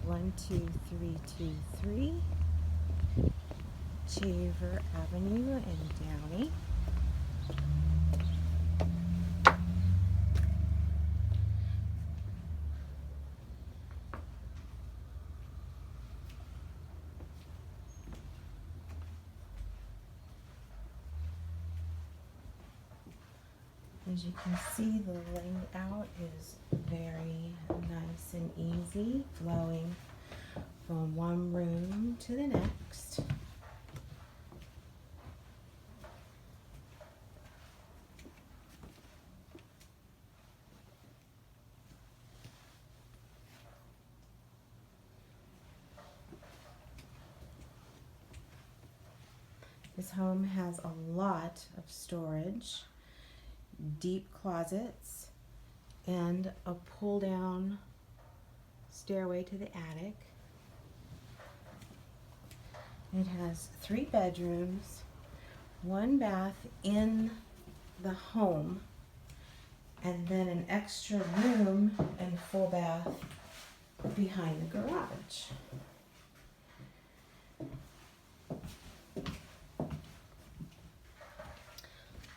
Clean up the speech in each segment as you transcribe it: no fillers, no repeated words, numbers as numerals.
12323 Chavers Avenue in Downey. As you can see, the layout is very nice and easy, flowing from one room to the next. This home has a lot of storage, deep closets, and a pull-down stairway to the attic. It has 3 bedrooms, 1 bath in the home, and then an extra room and full bath behind the garage.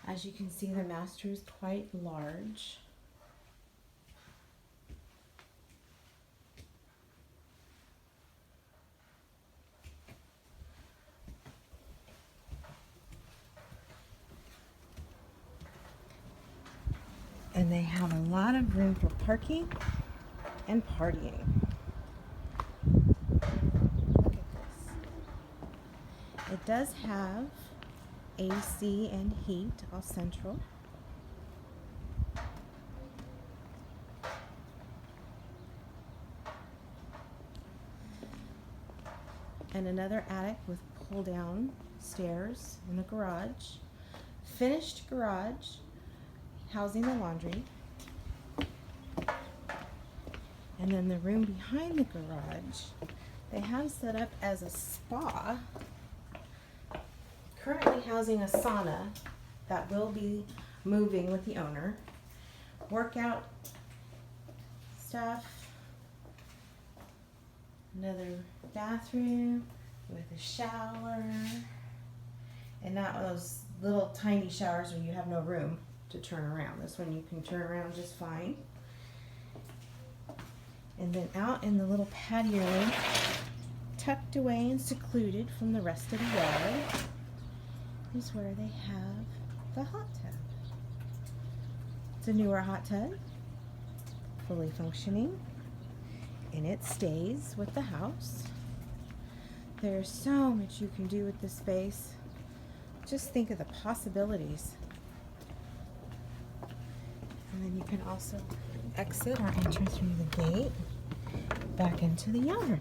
As you can see, the master is quite large. And they have a lot of room for parking and partying. Look at this. It does have AC and heat, all central. And another attic with pull-down stairs and a garage. Finished garage, housing the laundry. And then the room behind the garage, they have set up as a spa. Currently housing a sauna that will be moving with the owner. Workout stuff. Another bathroom with a shower. And not those little tiny showers where you have no room to turn around. This one you can turn around just fine. And then out in the little patio, tucked away and secluded from the rest of the yard, is where they have the hot tub. It's a newer hot tub, fully functioning, and it stays with the house. There's so much you can do with this space. Just think of the possibilities. And then you can also exit or enter through the gate back into the yard.